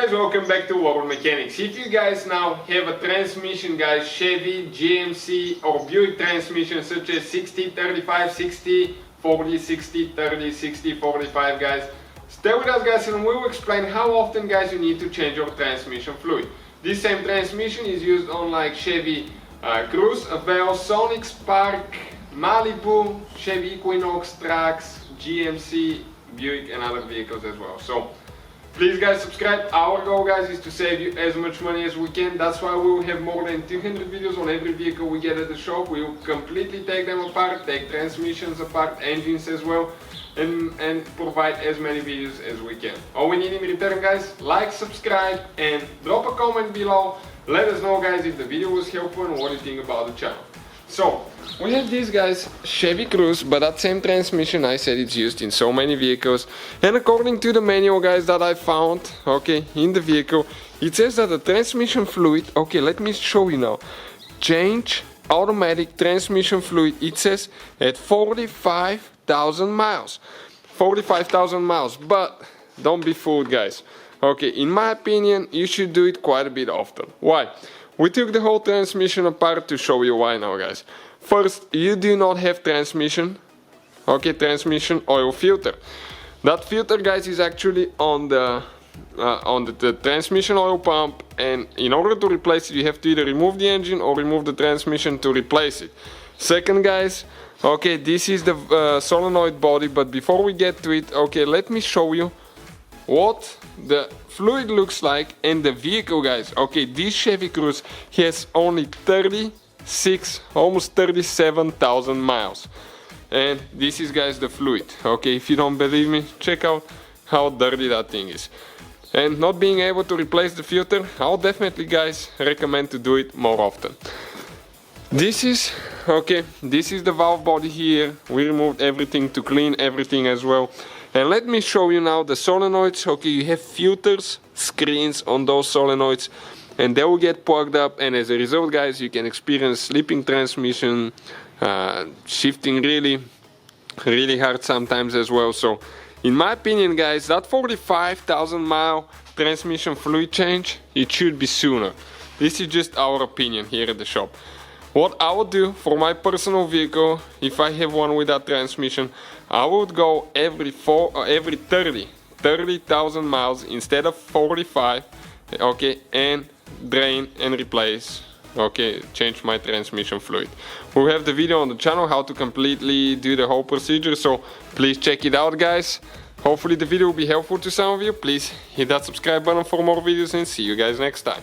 guys, welcome back to World Mechanics. If you guys now have a transmission, guys, Chevy, GMC or Buick transmission such as 6T35, 6T40, 6T30, 6T45, guys, stay with us guys and we will explain how often guys you need to change your transmission fluid. This same transmission is used on like Chevy Cruze, Aveo, Sonic, Spark, Malibu, Chevy Equinox, trucks, GMC, Buick and other vehicles as well. So please guys subscribe. Our goal guys is to save you as much money as we can. That's why we will have more than 200 videos on every vehicle we get at the shop. We will completely take them apart, take transmissions apart, engines as well, and provide as many videos as we can. All we need in return guys, like, subscribe and drop a comment below. Let us know guys if the video was helpful and what you think about the channel. So we have this guys Chevy Cruze, but that same transmission I said it's used in so many vehicles, and according to the manual guys that I found, okay, in the vehicle, it says that the transmission fluid, okay, let me show you now, change automatic transmission fluid, it says at 45,000 miles, 45,000 miles, but don't be fooled guys. Okay, in my opinion you should do it quite a bit often. Why? We took the whole transmission apart to show you why now guys. First, you do not have transmission, okay, transmission oil filter. That filter guys is actually on the transmission oil pump, and in order to replace it you have to either remove the engine or remove the transmission to replace it. Second guys, okay, this is the solenoid body, but before we get to it, okay, let me show you what the fluid looks like in the vehicle guys. Okay, this Chevy Cruze has only 36, almost 37,000 miles, and this is guys the fluid. Okay, if you don't believe me, check out how dirty that thing is. And not being able to replace the filter, I'll definitely guys recommend to do it more often. This is, okay, this is the valve body here. We removed everything to clean everything as well. And let me show you now the solenoids. Okay, you have filters, screens on those solenoids, and they will get plugged up, and as a result guys you can experience slipping transmission, shifting really hard sometimes as well. So in my opinion guys, that 45,000 mile transmission fluid change, it should be sooner. This is just our opinion here at the shop. What I would do for my personal vehicle, if I have one with that transmission, I would go every 30,000 miles instead of 45, okay, and drain and replace, okay, change my transmission fluid. We have the video on the channel how to completely do the whole procedure, so please check it out guys. Hopefully the video will be helpful to some of you. Please hit that subscribe button for more videos and see you guys next time.